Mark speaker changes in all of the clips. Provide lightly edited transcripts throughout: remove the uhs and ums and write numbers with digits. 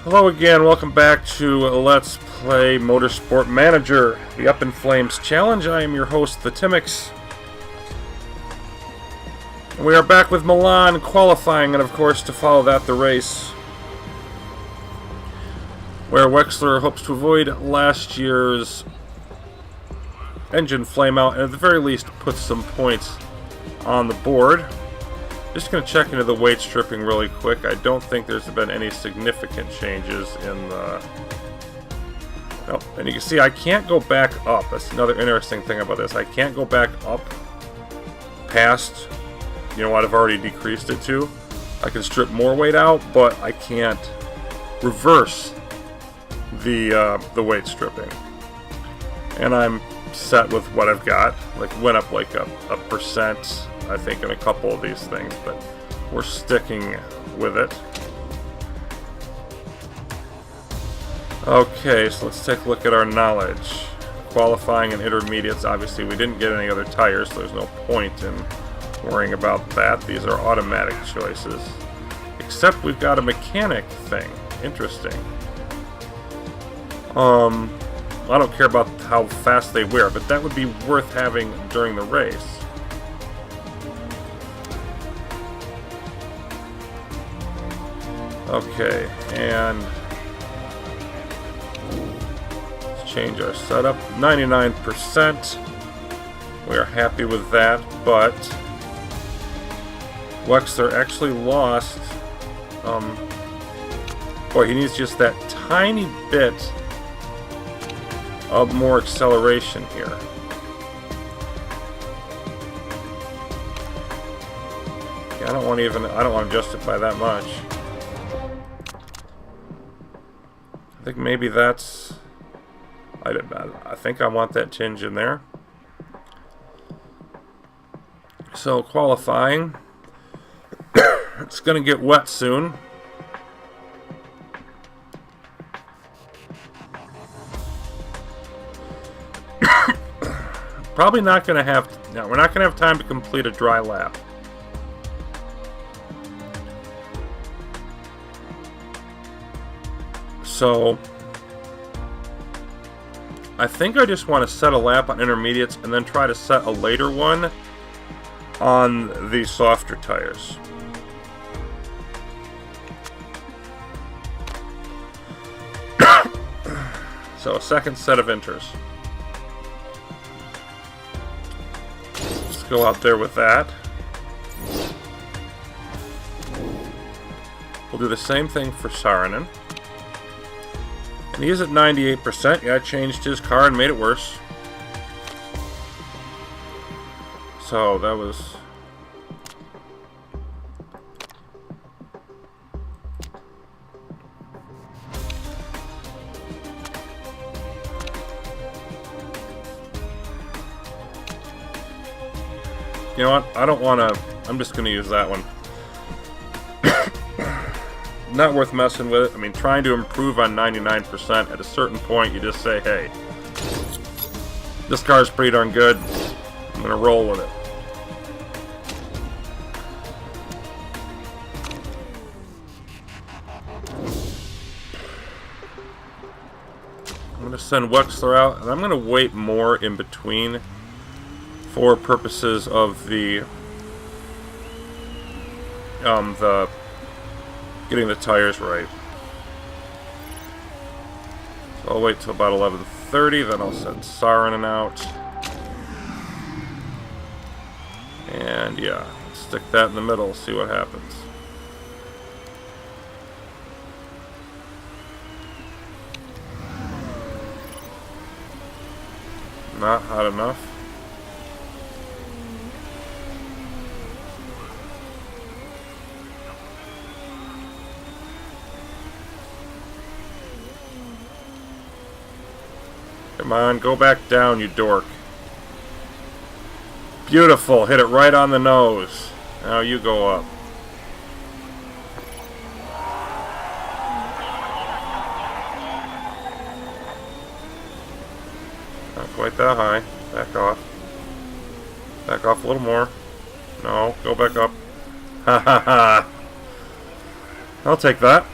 Speaker 1: Hello again, welcome back to Let's Play Motorsport Manager, the Up in Flames Challenge. I am your host, the Timmix. We are back with Milan qualifying, and of course, to follow that, the race, where Wexler hopes to avoid last year's engine flameout, and at the very least, put some points on the board. Just going to check into the weight stripping really quick. I don't think there's been any significant changes in the... Oh, and you can see I can't go back up. That's another interesting thing about this. I can't go back up past, you know what I've already decreased it to. I can strip more weight out, but I can't reverse the weight stripping. And I'm set with what I've got. Like, went up like a percent, I think, in a couple of these things, but we're sticking with it. Okay, so let's take a look at our knowledge. Qualifying and intermediates, obviously we didn't get any other tires, so there's no point in worrying about that. These are automatic choices. Except we've got a mechanic thing. Interesting. I don't care about how fast they wear, but that would be worth having during the race. Okay, and let's change our setup. 99%. We are happy with that, but Wexler actually lost. Boy, he needs just that tiny bit of more acceleration here. Yeah, I don't want to adjust it by that much. I think maybe that's... I think I want that tinge in there. So, qualifying. It's going to get wet soon. Probably not going to have... No, we're not going to have time to complete a dry lap. So, I think I just want to set a lap on intermediates and then try to set a later one on the softer tires. So, a second set of inters. Let's go out there with that. We'll do the same thing for Saarinen. And he's at 98%. Yeah, I changed his car and made it worse. So that was... You know what? I don't want to... I'm just going to use that one. Not worth messing with it. I mean, trying to improve on 99%, at a certain point, you just say, hey, this car's pretty darn good. I'm going to roll with it. I'm going to send Wexler out, and I'm going to wait more in between for purposes of the getting the tires right. So I'll wait till about 11:30, then I'll send Saarinen out. And yeah, stick that in the middle, see what happens. Not hot enough. Come on, go back down, you dork. Beautiful, hit it right on the nose. Now you go up. Not quite that high. Back off. Back off a little more. No, go back up. Ha ha ha. I'll take that.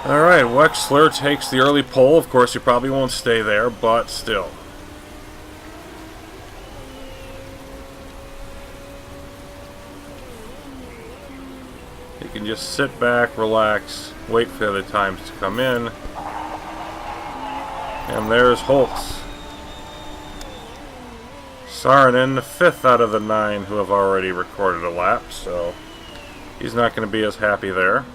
Speaker 1: Alright, Wexler takes the early pole. Of course, he probably won't stay there, but still. You can just sit back, relax, wait for the other times to come in. And there's Holtz. Saarinen, the 5th out of the 9 who have already recorded a lap, so he's not going to be as happy there.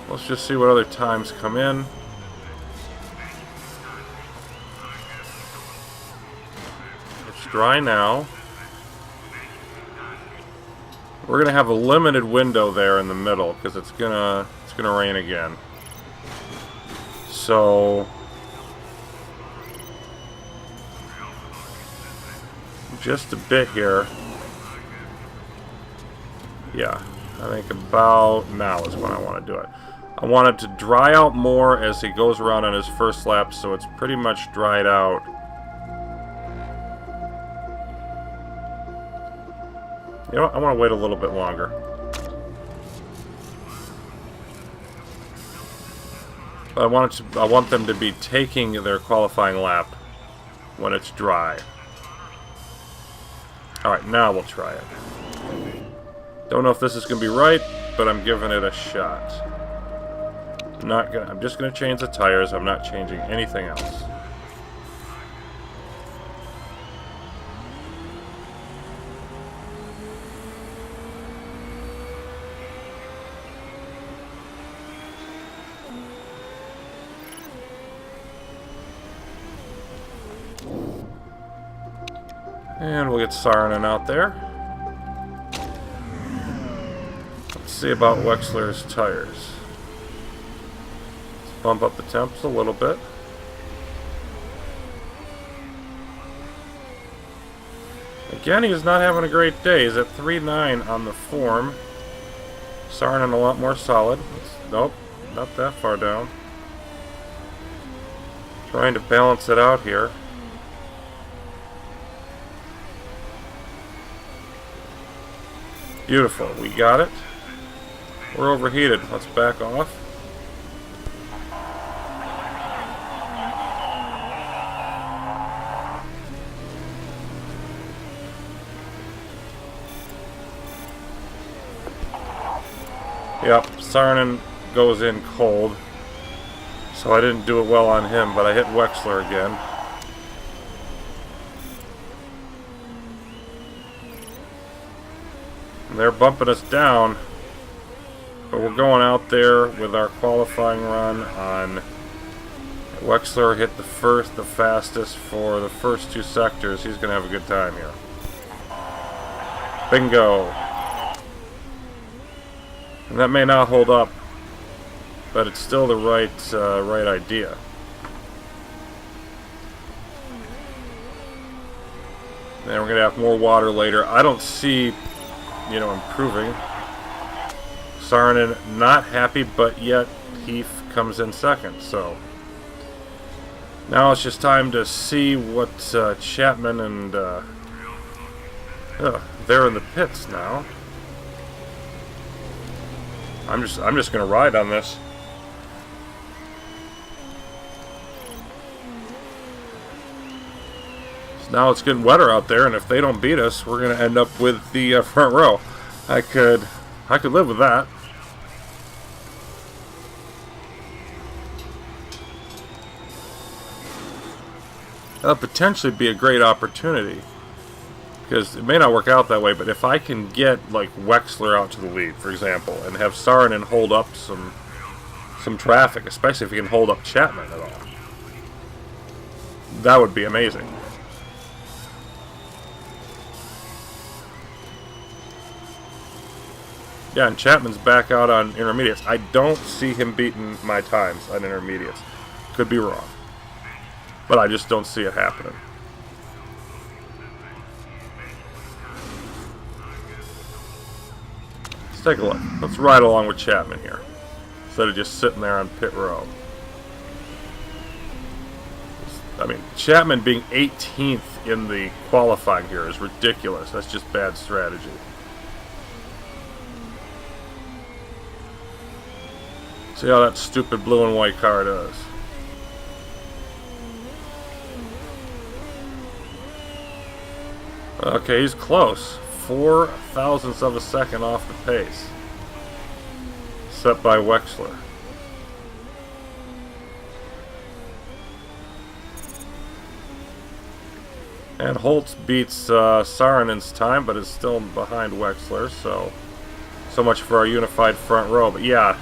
Speaker 1: Let's just see what other times come in. It's dry now. We're gonna have a limited window there in the middle because it's gonna rain again. So just a bit here. Yeah, I think about now is when I want to do it. I want it to dry out more as he goes around on his first lap, so it's pretty much dried out. You know what? I want to wait a little bit longer. I want them to be taking their qualifying lap when it's dry. Alright, now we'll try it. Don't know if this is going to be right, but I'm giving it a shot. I'm just going to change the tires. I'm not changing anything else. And we'll get Saarinen out there. Let's see about Wexler's tires. Bump up the temps a little bit. Again, he's not having a great day. He's at 3.9 on the form. Saarinen a lot more solid. Nope, not that far down. Trying to balance it out here. Beautiful, we got it. We're overheated. Let's back off. Yep, Saarinen goes in cold, so I didn't do it well on him, but I hit Wexler again. And they're bumping us down, but we're going out there with our qualifying run on Wexler. Hit the fastest for the first 2 sectors. He's going to have a good time here. Bingo! And that may not hold up, but it's still the right idea. And we're going to have more water later. I don't see, improving. Saarinen not happy, but yet he comes in second. So now it's just time to see what Chapman and they're in the pits now. I'm just gonna ride on this. So now it's getting wetter out there, and if they don't beat us, we're gonna end up with the front row. I could live with that. That'll potentially be a great opportunity. Because it may not work out that way, but if I can get, like, Wexler out to the lead, for example, and have Saarinen hold up some traffic, especially if he can hold up Chapman at all, that would be amazing. Yeah, and Chapman's back out on intermediates. I don't see him beating my times on intermediates. Could be wrong. But I just don't see it happening. Take a look. Let's ride along with Chapman here, instead of just sitting there on pit row. I mean, Chapman being 18th in the qualifying here is ridiculous. That's just bad strategy. See how that stupid blue and white car does. Okay, he's close. 4 thousandths of a second off the pace set by Wexler. And Holtz beats Saarinen's time, but is still behind Wexler, so much for our unified front row. But yeah,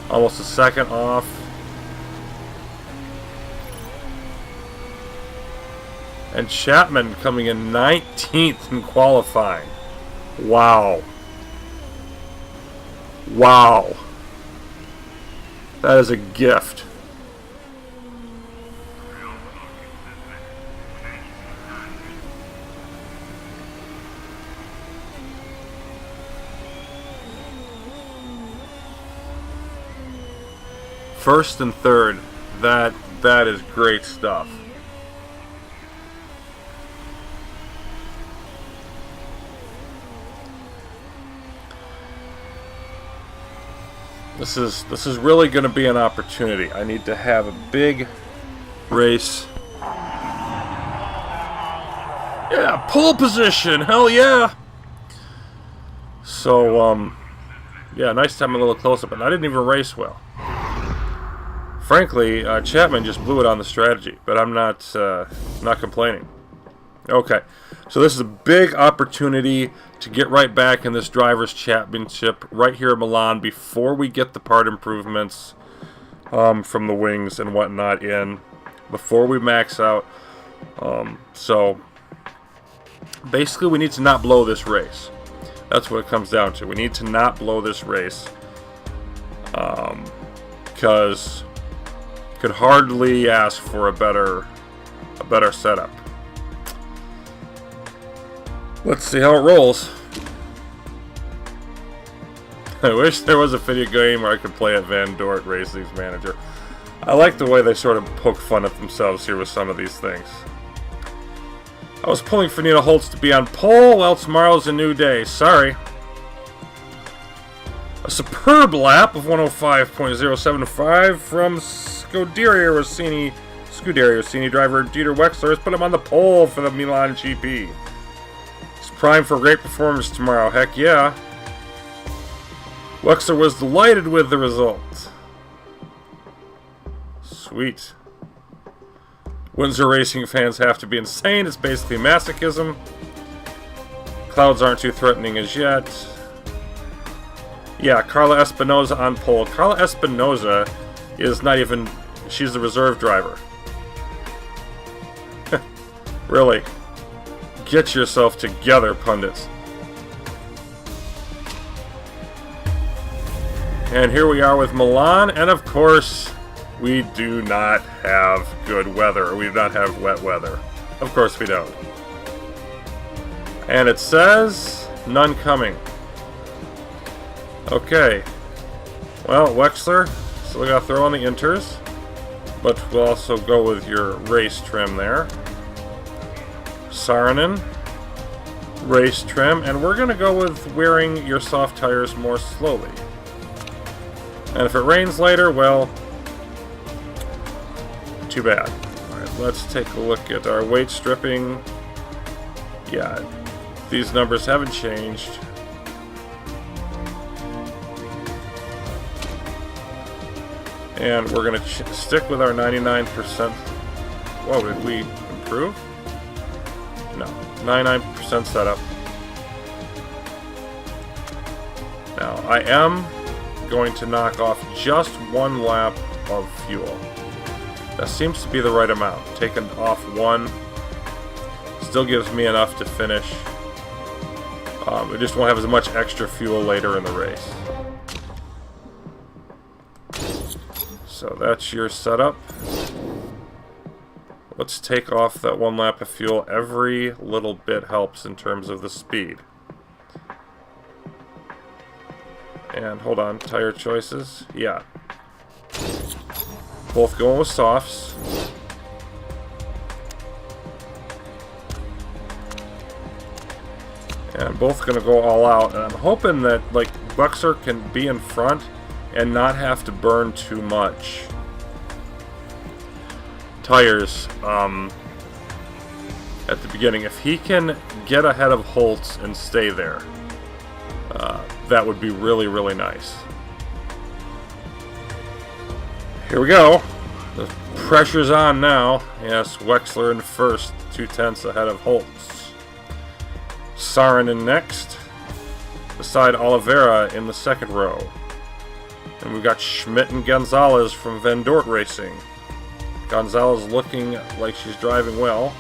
Speaker 1: almost a second off. And Chapman coming in 19th in qualifying. Wow. Wow. That is a gift. First and third, that is great stuff. This is really going to be an opportunity. I need to have a big race. Yeah, pole position. Hell yeah. So yeah, nice time a little closer, but I didn't even race well. Frankly, Chapman just blew it on the strategy, but I'm not complaining. Okay, so this is a big opportunity to get right back in this Drivers' Championship right here in Milan before we get the part improvements from the wings and whatnot in, before we max out. So basically we need to not blow this race. That's what it comes down to. We need to not blow this race because could hardly ask for a better setup. Let's see how it rolls. I wish there was a video game where I could play at Van Dort Racing's manager. I like the way they sort of poke fun at themselves here with some of these things. I was pulling for Nina Holtz to be on pole. Well, tomorrow's a new day. Sorry. A superb lap of 105.075 from Scuderia Rossini driver Dieter Wexler has put him on the pole for the Milan GP. He's primed for a great performance tomorrow. Heck yeah. Wexler was delighted with the result. Sweet. Windsor Racing fans have to be insane. It's basically masochism. Clouds aren't too threatening as yet. Yeah, Carla Espinoza on pole. Carla Espinoza is not even... She's the reserve driver. Really. Get yourself together, pundits. And here we are with Milan, and of course, we do not have good weather. We do not have wet weather. Of course we don't. And it says, none coming. Okay. Well, Wexler, still got to throw on the inters. But we'll also go with your race trim there. Saarinen, race trim. And we're going to go with wearing your soft tires more slowly. And if it rains later, well, too bad. Alright, let's take a look at our weight stripping. Yeah, these numbers haven't changed. And we're going to stick with our 99%. Whoa, did we improve? No, 99% setup. Now, I am going to knock off just one lap of fuel. That seems to be the right amount. Taking off one still gives me enough to finish. We just won't have as much extra fuel later in the race. So that's your setup. Let's take off that one lap of fuel. Every little bit helps in terms of the speed. And hold on, tire choices. Yeah. Both going with softs. And both going to go all out. And I'm hoping that, like, Wexler can be in front and not have to burn too much. Tires, at the beginning. If he can get ahead of Holtz and stay there, that would be really, really nice. Here we go. The pressure's on now. Yes, Wexler in first, 2/10 ahead of Holtz. Saarinen next, beside Oliveira in the second row. And we've got Schmidt and Gonzalez from Van Dort Racing. Gonzalez looking like she's driving well.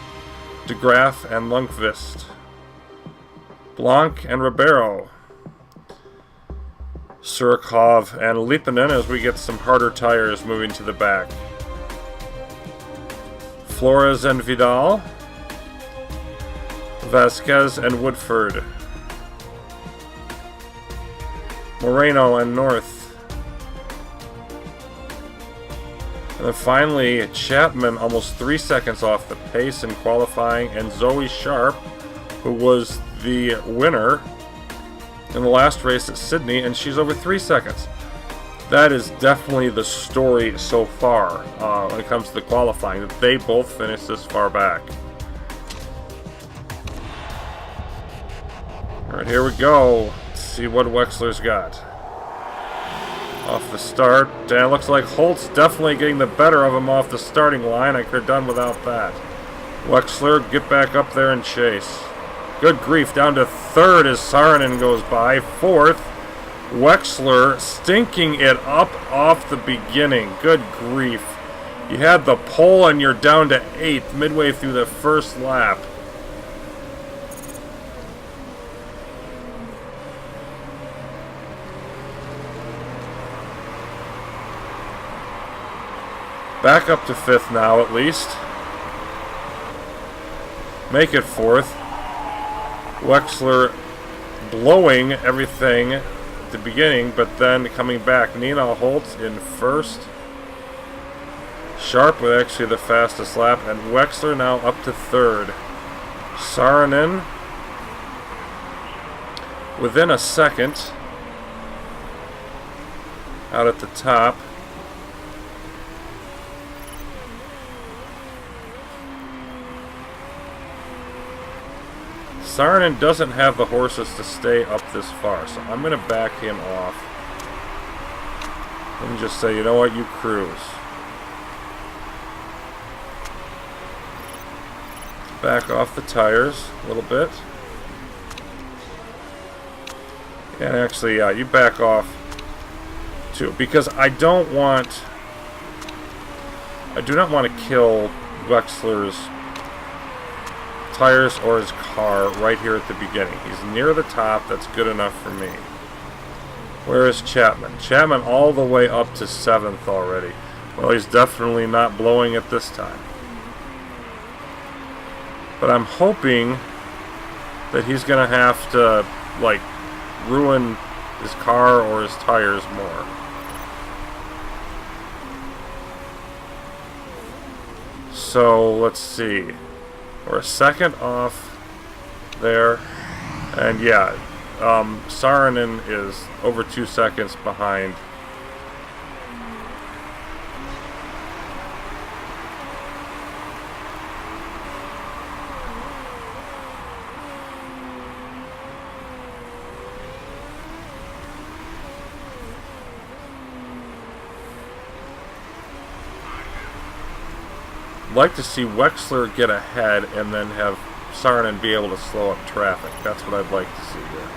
Speaker 1: De Graaf and Lundqvist. Blanc and Ribeiro. Surikov and Lippinen as we get some harder tires moving to the back. Flores and Vidal. Vasquez and Woodford. Moreno and North. And then finally, Chapman almost 3 seconds off the pace in qualifying, and Zoe Sharp, who was the winner in the last race at Sydney, and she's over 3 seconds. That is definitely the story so far when it comes to the qualifying, that they both finished this far back. Alright, here we go. Let's see what Wexler's got. Off the start, and it looks like Holtz definitely getting the better of him off the starting line. I could have done without that. Wexler, get back up there and chase. Good grief, down to third as Saarinen goes by. Fourth, Wexler stinking it up off the beginning. Good grief. You had the pole and you're down to 8th midway through the first lap. Back up to 5th now, at least. Make it 4th. Wexler blowing everything at the beginning, but then coming back. Nina Holtz in 1st. Sharp with actually the fastest lap, and Wexler now up to 3rd. Saarinen within a second out at the top. Saarinen doesn't have the horses to stay up this far, so I'm going to back him off. And just say, you know what, you cruise. Back off the tires a little bit. And actually, yeah, you back off too, because I do not want to kill Wexler's tires or his car right here at the beginning. He's near the top. That's good enough for me. Where is Chapman? Chapman all the way up to 7th already. Well, he's definitely not blowing it this time. But I'm hoping that he's going to have to, like, ruin his car or his tires more. So, let's see. We're a second off there. And yeah, Saarinen is over 2 seconds behind. Like to see Wexler get ahead and then have Saarinen be able to slow up traffic. That's what I'd like to see here.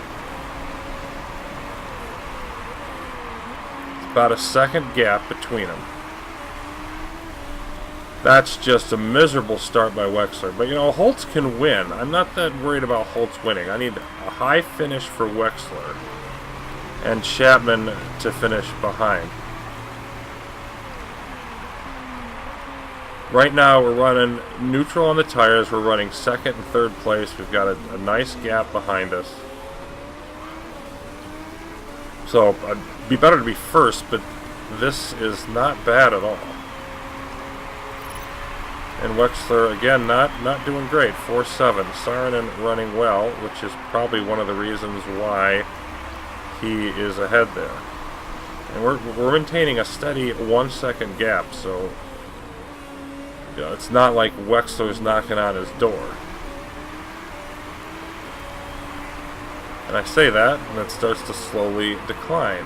Speaker 1: It's about a second gap between them. That's just a miserable start by Wexler. But you know, Holtz can win. I'm not that worried about Holtz winning. I need a high finish for Wexler and Chapman to finish behind. Right now we're running neutral on the tires. We're running 2nd and 3rd place. We've got a nice gap behind us. So it'd be better to be 1st, but this is not bad at all. And Wexler, again, not doing great. 4-7. Saarinen running well, which is probably one of the reasons why he is ahead there. And we're maintaining a steady 1 second gap, so you know, it's not like Wexler's knocking on his door. And I say that, and it starts to slowly decline.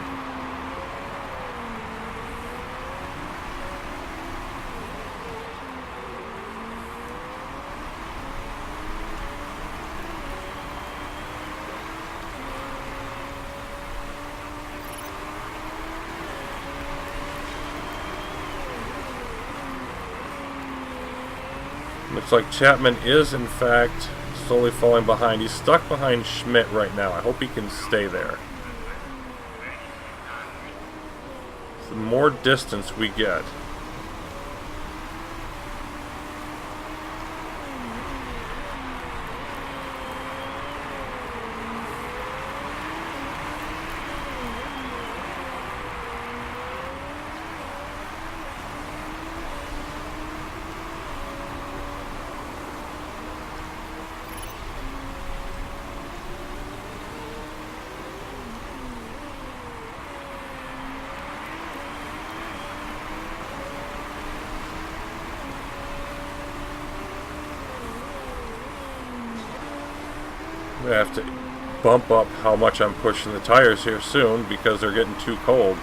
Speaker 1: Looks like Chapman is, in fact, slowly falling behind. He's stuck behind Schmidt right now. I hope he can stay there. The more distance we get, I have to bump up how much I'm pushing the tires here soon because they're getting too cold.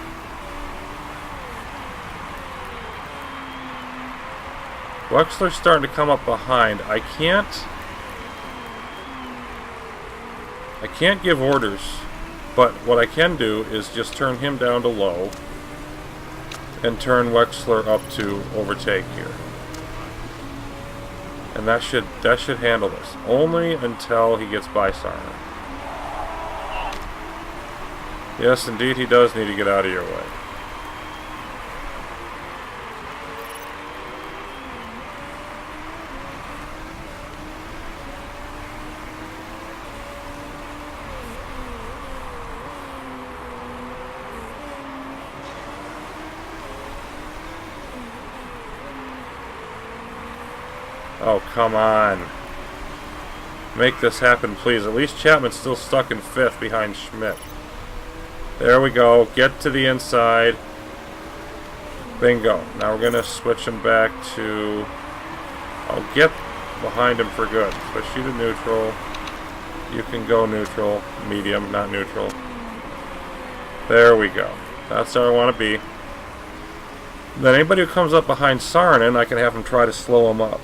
Speaker 1: Wexler's starting to come up behind. I can't give orders, but what I can do is just turn him down to low and turn Wexler up to overtake here. And that should handle this. Only until he gets by Saarinen. Yes, indeed, he does need to get out of your way. Oh, come on. Make this happen, please. At least Chapman's still stuck in 5th behind Schmidt. There we go. Get to the inside. Bingo. Now we're going to switch him back to... I'll get behind him for good. Push you to neutral. You can go neutral. Medium, not neutral. There we go. That's where I want to be. Then anybody who comes up behind Saarinen, I can have him try to slow him up.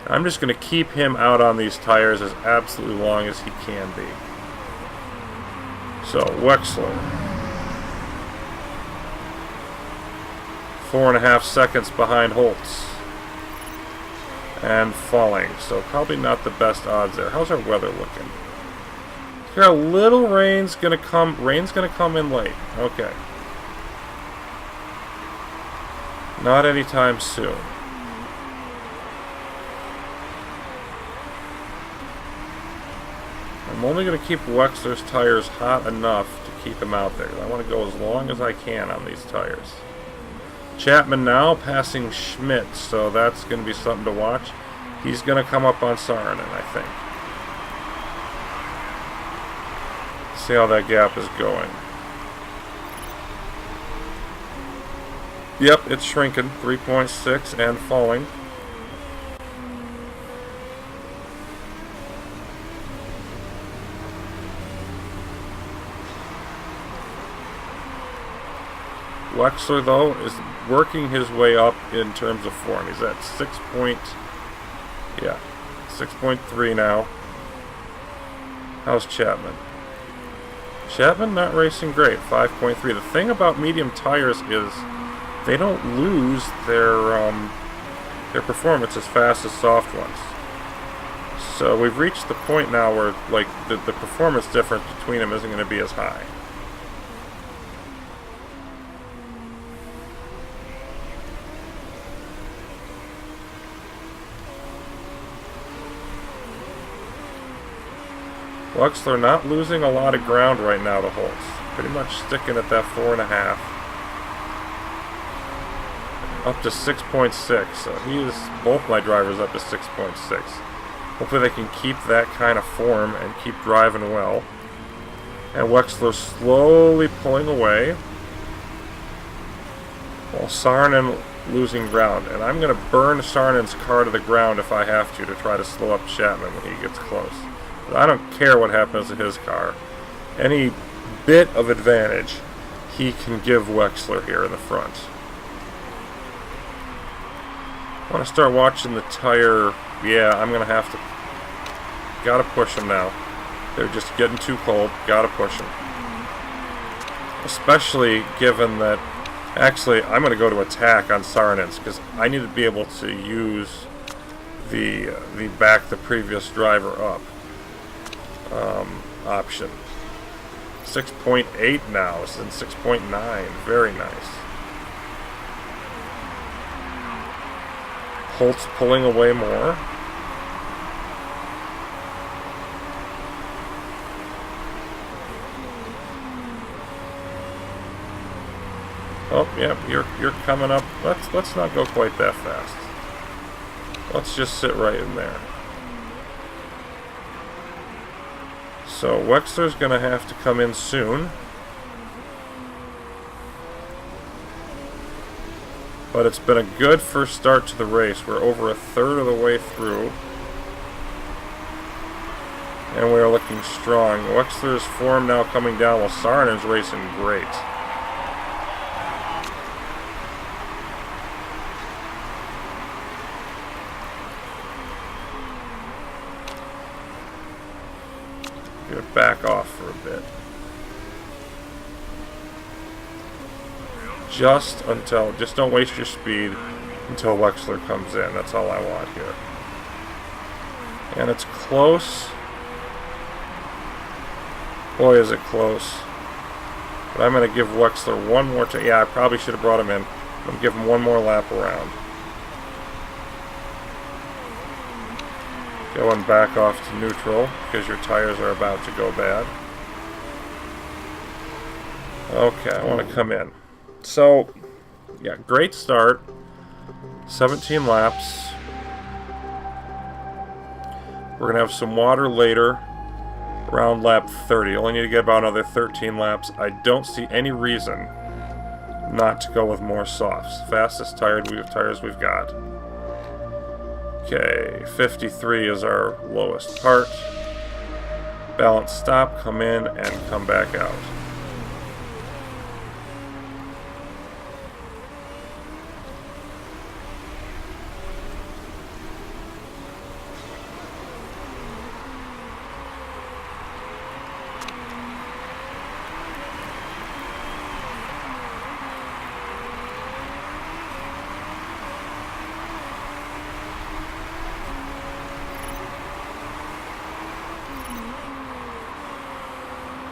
Speaker 1: I'm just going to keep him out on these tires as absolutely long as he can be. So, Wexler. 4.5 seconds behind Holtz. And falling. So, probably not the best odds there. How's our weather looking? Here, a little rain's going to come. Rain's going to come in late. Okay. Not anytime soon. I'm only going to keep Wexler's tires hot enough to keep him out there. I want to go as long as I can on these tires. Chapman now passing Schmidt, so that's going to be something to watch. He's going to come up on Saarinen, I think. See how that gap is going. Yep, it's shrinking. 3.6 and falling. Wexler, though, is working his way up in terms of form. He's at 6.3 now. How's Chapman? Chapman not racing great, 5.3. The thing about medium tires is they don't lose their performance as fast as soft ones. So we've reached the point now where like the performance difference between them isn't going to be as high. Wexler not losing a lot of ground right now to Holtz. Pretty much sticking at that 4.5. up to 6.6. So he is, both my drivers up to 6.6. Hopefully they can keep that kind of form and keep driving well. And Wexler slowly pulling away, while Saarinen losing ground. And I'm going to burn Saarinen's car to the ground if I have to try to slow up Chapman when he gets close. But I don't care what happens to his car. Any bit of advantage he can give Wexler here in the front. I want to start watching the tire. Yeah, I'm going to have to. Gotta push him now. They're just getting too cold. Gotta push them. Especially given that... Actually, I'm going to go to attack on Saarinen's because I need to be able to use the back the previous driver up option. 6.8 now. It's in 6.9. Very nice. Holt's pulling away more. Oh, yeah, you're coming up. Let's not go quite that fast. Let's just sit right in there. So Wexler's going to have to come in soon. But it's been a good first start to the race. We're over a third of the way through. And we are looking strong. Wexler's form now coming down while Saarinen's racing great. Back off for a bit. Just don't waste your speed until Wexler comes in. That's all I want here. And it's close. Boy, is it close. But I'm going to give Wexler one more time. Yeah, I probably should have brought him in. I'm going to give him one more lap around. Going back off to neutral because your tires are about to go bad. Okay, I want to come in. So, yeah, great start. 17 laps. We're going to have some water later around lap 30. Only need to get about another 13 laps. I don't see any reason not to go with more softs. Fastest tires we've got. Okay, 53 is our lowest part. Balance stop, come in, and come back out.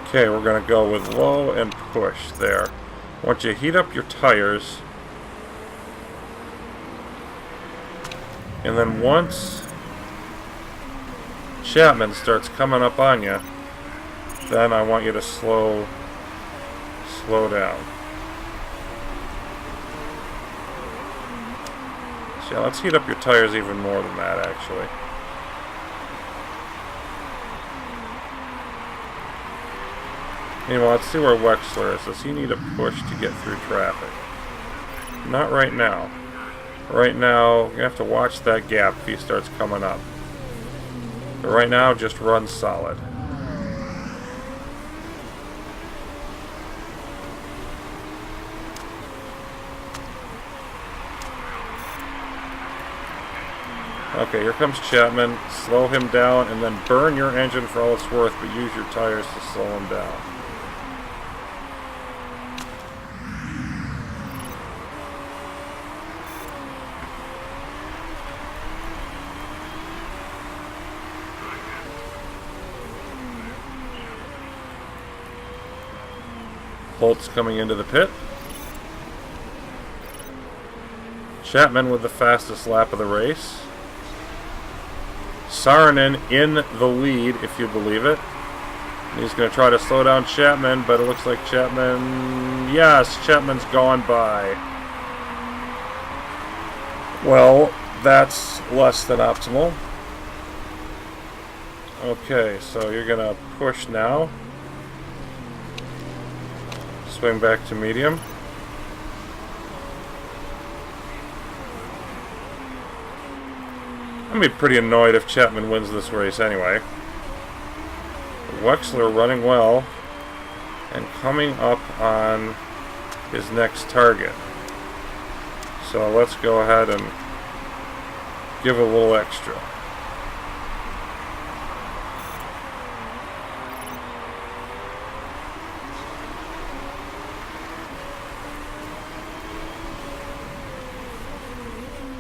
Speaker 1: Okay, we're going to go with low and push there. Once you heat up your tires, and then once Chapman starts coming up on you, then I want you to slow down. So yeah, let's heat up your tires even more than that, actually. Anyway, let's see where Wexler is. Does he need a push to get through traffic? Not right now. Right now, you have to watch that gap if he starts coming up. But right now, just run solid. Okay, here comes Chapman. Slow him down and then burn your engine for all it's worth, but use your tires to slow him down. Holt's coming into the pit. Chapman with the fastest lap of the race. Saarinen in the lead, if you believe it. He's going to try to slow down Chapman, but it looks like Chapman... Yes, Chapman's gone by. Well, that's less than optimal. Okay, so you're gonna push now. Swing back to medium. I'm gonna be pretty annoyed if Chapman wins this race anyway. Wexler running well and coming up on his next target. So let's go ahead and give a little extra.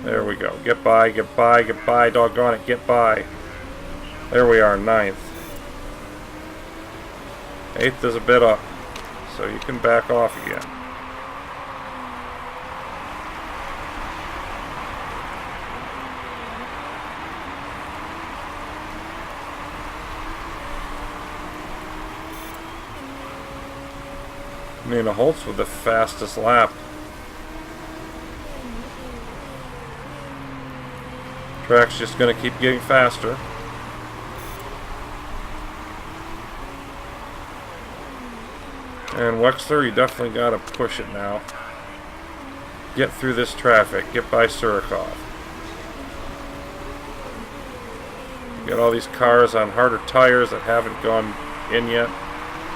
Speaker 1: There we go. Get by, get by, get by, doggone it, get by. There we are, 9th. 8th is a bit up, so you can back off again. Nina Holtz with the fastest lap. Track's just going to keep getting faster. And Wexler, you definitely got to push it now. Get through this traffic. Get by Surikov. You got all these cars on harder tires that haven't gone in yet.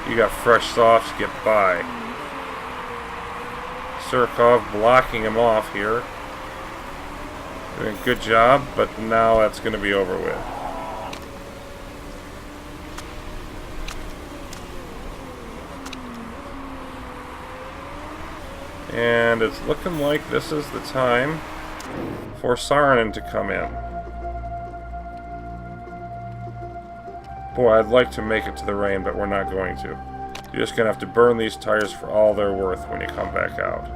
Speaker 1: You got fresh softs. Get by. Surikov blocking him off here. Doing a good job, but now that's going to be over with. And it's looking like this is the time for Saarinen to come in. Boy, I'd like to make it to the rain, but we're not going to. You're just going to have to burn these tires for all they're worth when you come back out.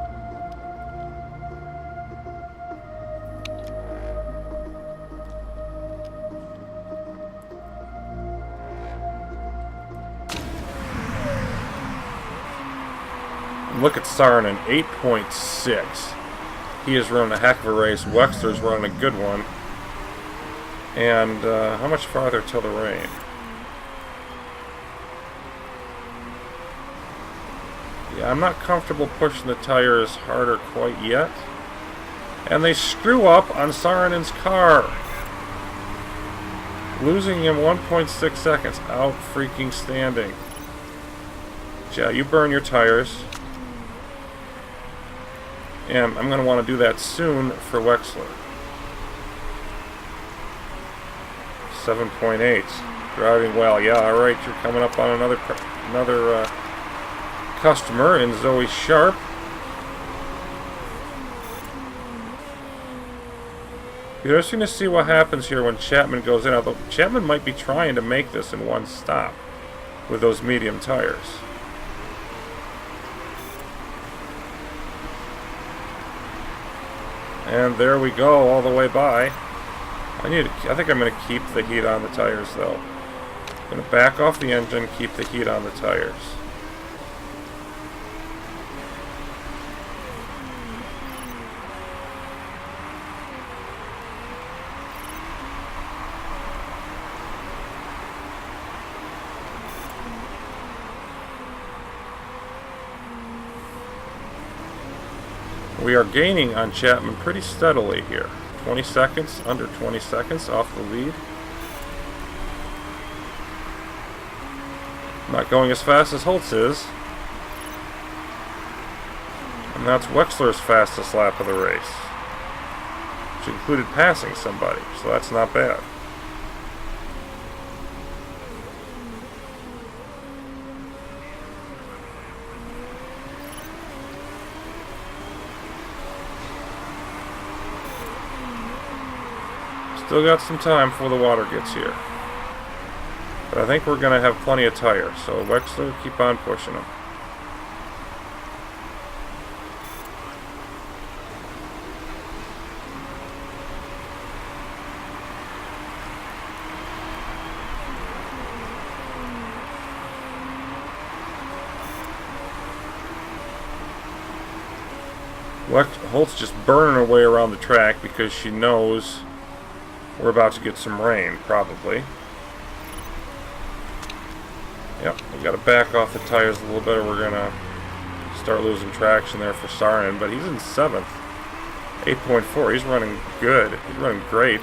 Speaker 1: Look at Saarinen, 8.6. He is running a heck of a race. Wexler's running a good one. And how much farther till the rain? Yeah, I'm not comfortable pushing the tires harder quite yet. And they screw up on Saarinen's car. Losing him 1.6 seconds. Out freaking standing. Yeah, you burn your tires. And I'm going to want to do that soon for Wexler. 7.8. Driving well. Yeah, alright, you're coming up on another customer in Zoe Sharp. You're interesting to see what happens here when Chapman goes in. Although Chapman might be trying to make this in one stop with those medium tires. And there we go, all the way by. I think I'm going to keep the heat on the tires, though. I'm going to back off the engine, keep the heat on the tires. We are gaining on Chapman pretty steadily here. 20 seconds, under 20 seconds off the lead. Not going as fast as Holtz is. And that's Wexler's fastest lap of the race, which included passing somebody, so that's not bad. Still got some time before the water gets here. But I think we're going to have plenty of tires, so Wexler, keep on pushing them. Holt's just burning her way around the track because she knows we're about to get some rain, probably. Yep, we got to back off the tires a little bit, or we're going to start losing traction there for Saarinen, but he's in 7th. 8.4, he's running good. He's running great.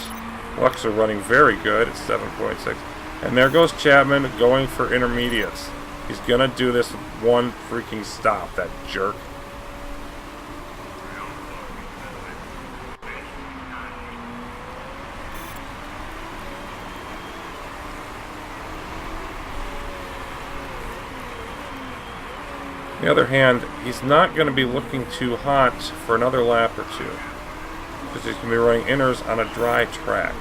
Speaker 1: Lux are running very good at 7.6. And there goes Chapman going for intermediates. He's going to do this with one freaking stop, that jerk. On the other hand, he's not going to be looking too hot for another lap or two, because he's going to be running inners on a dry track.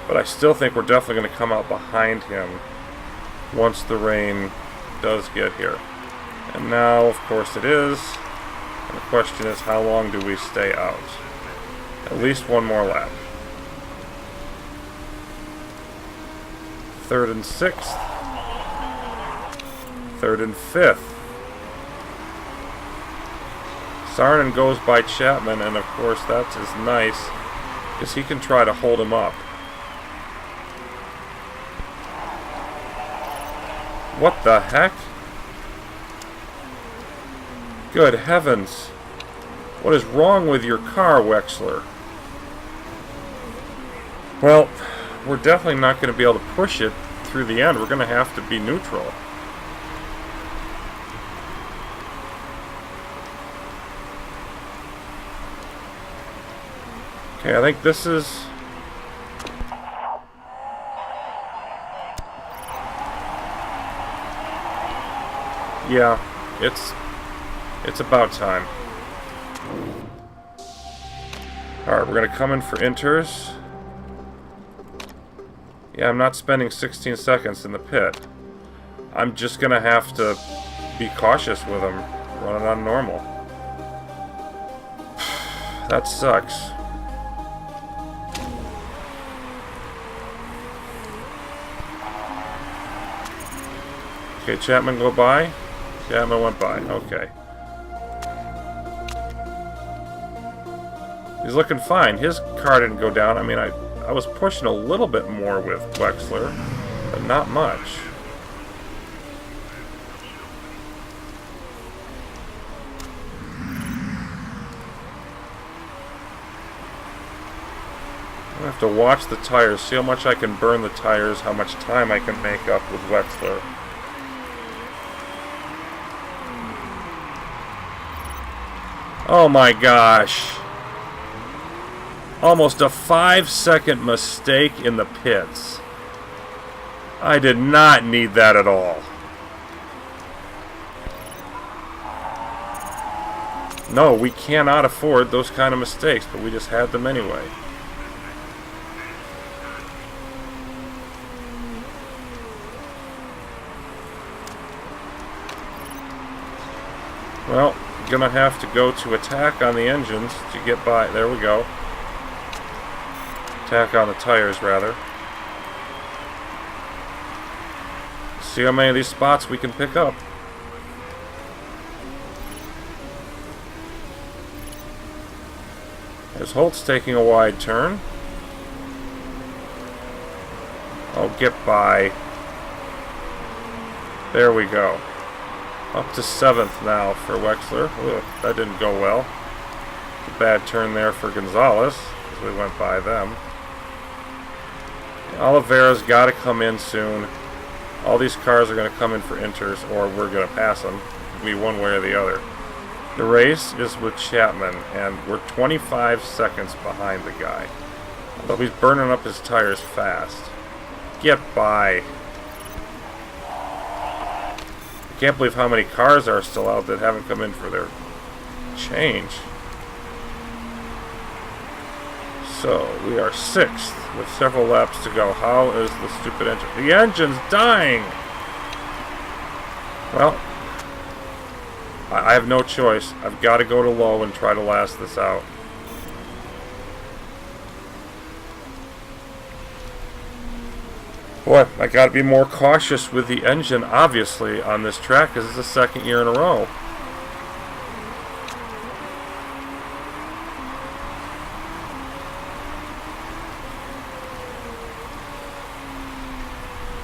Speaker 1: But I still think we're definitely going to come out behind him once the rain does get here. And now, of course, it is. And the question is, how long do we stay out? At least one more lap. 3rd and 6th. 3rd and 5th. Saarinen goes by Chapman, and of course that is nice, because he can try to hold him up. What the heck? Good heavens. What is wrong with your car, Wexler? Well, we're definitely not going to be able to push it through the end. We're going to have to be neutral. Okay, I think this is... Yeah, it's about time. Alright, we're going to come in for inters. Yeah, I'm not spending 16 seconds in the pit. I'm just going to have to be cautious with him, running on normal. That sucks. Okay, Chapman go by? Chapman went by, okay. He's looking fine. His car didn't go down. I mean, I was pushing a little bit more with Wexler, but not much. I have to watch the tires, see how much I can burn the tires, how much time I can make up with Wexler. Oh my gosh. Almost a 5-second mistake in the pits. I did not need that at all. No, we cannot afford those kind of mistakes, but we just had them anyway. Well, gonna have to go to attack on the engines to get by. There we go. Attack on the tires, rather. See how many of these spots we can pick up. As Holt's taking a wide turn. Oh, get by. There we go. Up to 7th now for Wexler. Ugh, that didn't go well. A bad turn there for Gonzalez as we went by them. Oliveira's got to come in soon. All these cars are going to come in for inters, or we're going to pass them. It'll be one way or the other. The race is with Chapman, and we're 25 seconds behind the guy. Although he's burning up his tires fast. Get by. I can't believe how many cars are still out that haven't come in for their change. So, we are 6th with several laps to go. How is the stupid engine? The engine's dying! Well, I have no choice. I've got to go to low and try to last this out. Boy, I got to be more cautious with the engine, obviously, on this track, because it's the 2nd year in a row.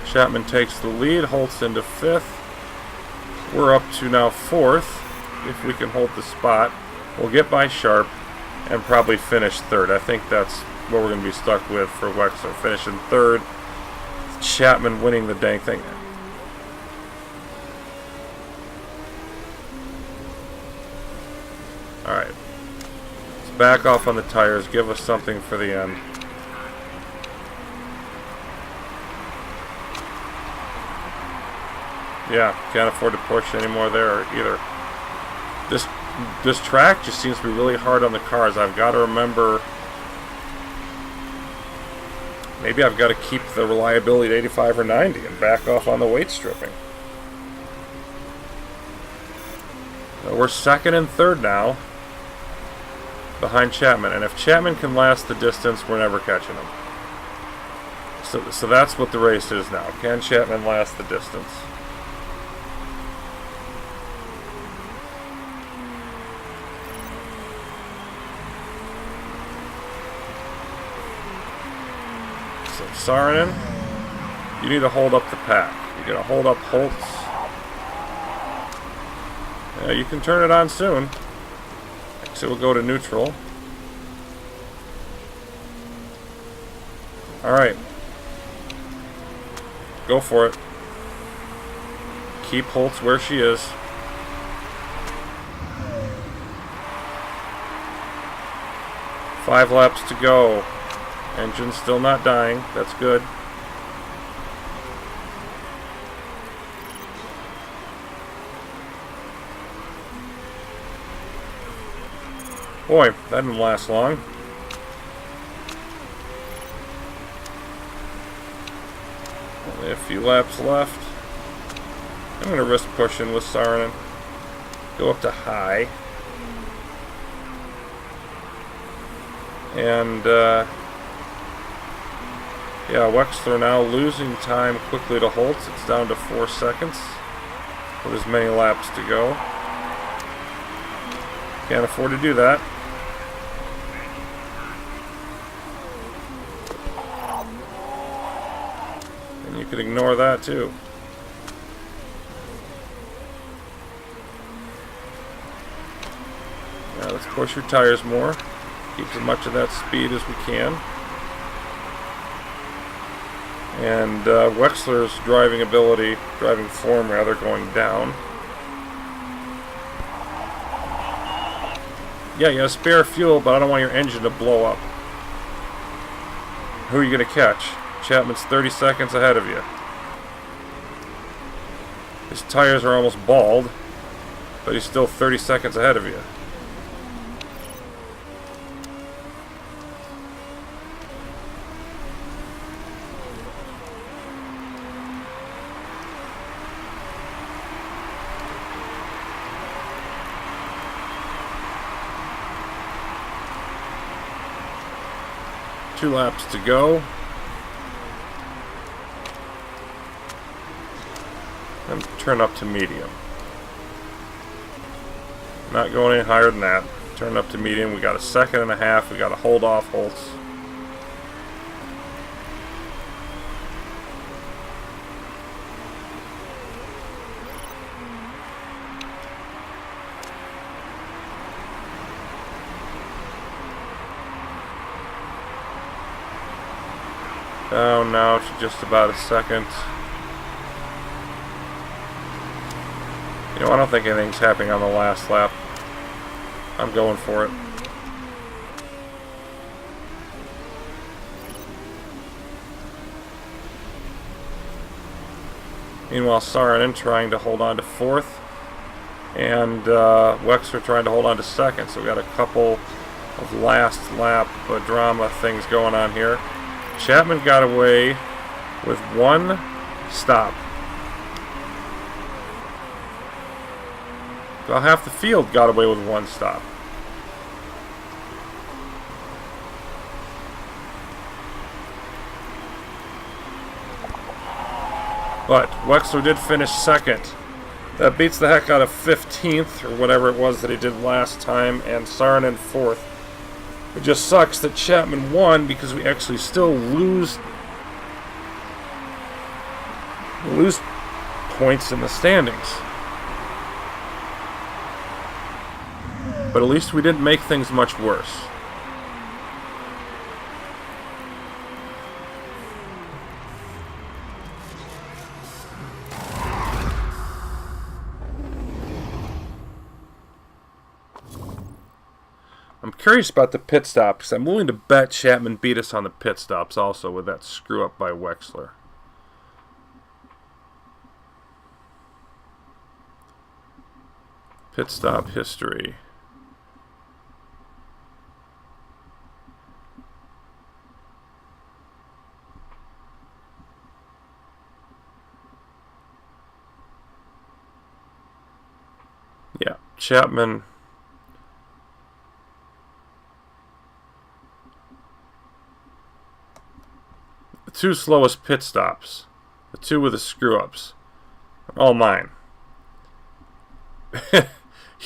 Speaker 1: Chapman takes the lead, Holtz into 5th. We're up to now 4th. If we can hold the spot, we'll get by Sharp and probably finish 3rd. I think that's what we're going to be stuck with for Wexler, finishing 3rd. Chapman winning the dang thing. Alright. Let's back off on the tires, give us something for the end. Yeah, can't afford to push anymore there either. This track just seems to be really hard on the cars. I've got to remember, maybe I've got to keep the reliability at 85 or 90 and back off on the weight stripping. We're 2nd and 3rd now, behind Chapman. And if Chapman can last the distance, we're never catching him. So that's what the race is now. Can Chapman last the distance? Saarinen, you need to hold up the pack. You're going to hold up Holtz. Yeah, you can turn it on soon. So we'll go to neutral. Alright. Go for it. Keep Holtz where she is. Five laps to go. Engine still not dying. That's good. Boy, that didn't last long. Only a few laps left. I'm going to risk pushing with Saarinen. Go up to high. And, yeah, Wexler now losing time quickly to Holtz. It's down to 4 seconds with as many laps to go. Can't afford to do that. And you could ignore that too. Now let's push your tires more. Keep as much of that speed as we can. And Wexler's driving form rather, going down. Yeah, you gotta spare fuel, but I don't want your engine to blow up. Who are you gonna catch? Chapman's 30 seconds ahead of you. His tires are almost bald, but he's still 30 seconds ahead of you. Two laps to go. And turn up to medium. Not going any higher than that. Turn up to medium. We got a 1.5 seconds. We got to hold off Holtz. Down now to just about a second. You know, I don't think anything's happening on the last lap. I'm going for it. Meanwhile, Saarinen trying to hold on to 4th. And Wexler trying to hold on to 2nd. So we got a couple of last lap drama things going on here. Chapman got away with 1 stop. About half the field got away with 1 stop. But Wexler did finish 2nd. That beats the heck out of 15th, or whatever it was that he did last time, and Saarinen 4th. It just sucks that Chapman won because we actually still lose We lose points in the standings. But at least we didn't make things much worse. I'm curious about the pit stops. I'm willing to bet Chapman beat us on the pit stops also with that screw up by Wexler. Pit stop history. Yeah, Chapman. The two slowest pit stops, the two with the screw-ups, are all mine.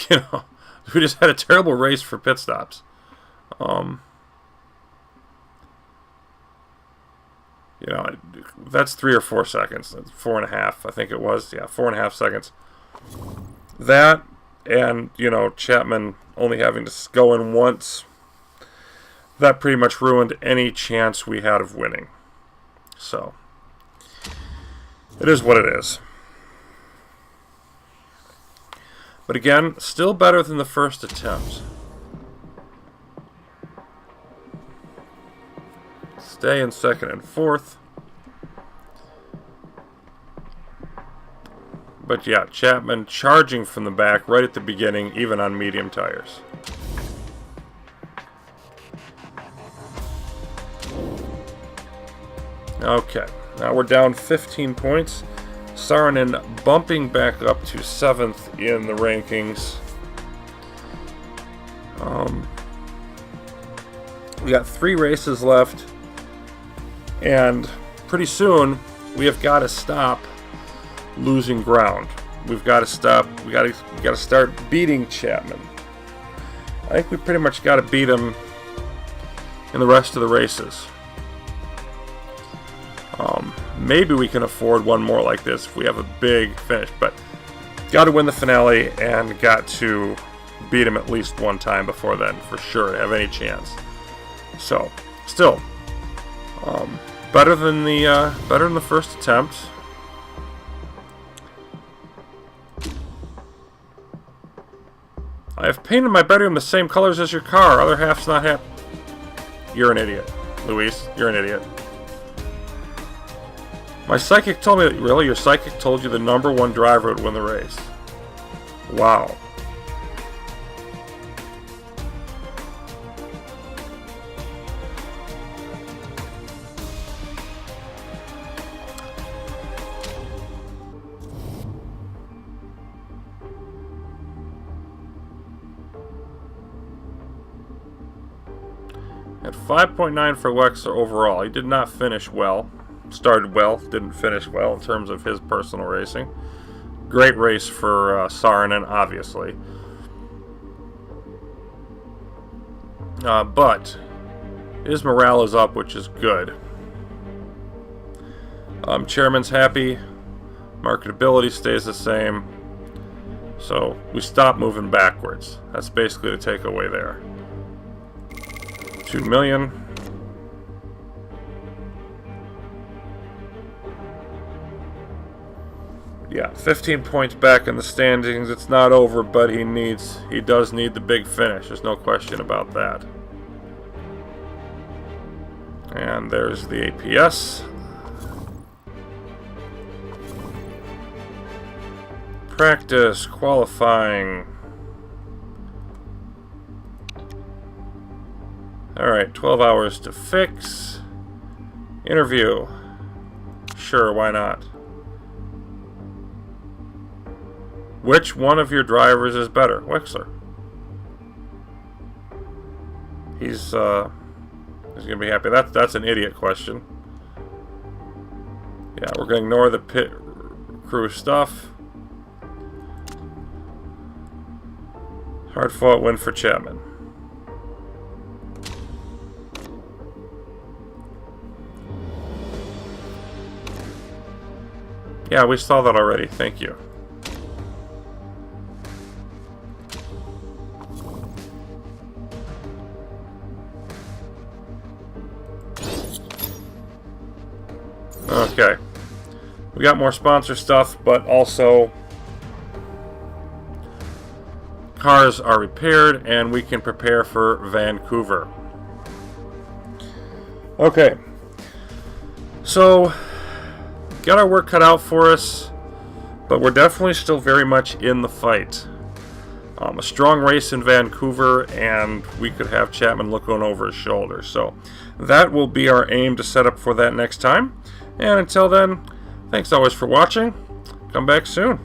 Speaker 1: You know, we just had a terrible race for pit stops. You know, that's 3 or 4 seconds. That's 4.5, I think it was. Yeah, 4.5 seconds. That, and, you know, Chapman only having to go in once, that pretty much ruined any chance we had of winning. So, it is what it is. But again, still better than the first attempt. Stay in second and fourth. But yeah, Chapman charging from the back right at the beginning, even on medium tires. Okay, now we're down 15 points. Saarinen bumping back up to 7th in the rankings. We got 3 races left, and pretty soon we have got to stop losing ground. We've got to stop. We got to start beating Chapman. I think we pretty much got to beat him in the rest of the races. Maybe we can afford one more like this if we have a big finish, but got to win the finale and got to beat him at least one time before then for sure to have any chance. So, still, better than the first attempt. I have painted my bedroom the same colors as your car. Other half's not happy. You're an idiot, Luis. You're an idiot. My psychic told me that, really? Your psychic told you the #1 driver would win the race. Wow. At 5.9 for Wexler overall. He did not finish well. Started well, didn't finish well in terms of his personal racing. Great race for Saarinen, obviously. But his morale is up, which is good. Chairman's happy. Marketability stays the same. So we stop moving backwards. That's basically the takeaway there. 2 million. Yeah, 15 points back in the standings. It's not over, but he does need the big finish. There's no question about that. And there's the APS. Practice, qualifying. Alright, 12 hours to fix. Interview. Sure, why not? Which one of your drivers is better? Wexler. He's gonna be happy. That's an idiot question. Yeah, we're gonna ignore the pit crew stuff. Hard fought win for Chapman. Yeah, we saw that already. Thank you. Okay. We got more sponsor stuff, but also cars are repaired and we can prepare for Vancouver. Okay. So, got our work cut out for us, but we're definitely still very much in the fight. A strong race in Vancouver, and we could have Chapman looking over his shoulder. So, that will be our aim to set up for that next time. And until then, thanks always for watching. Come back soon.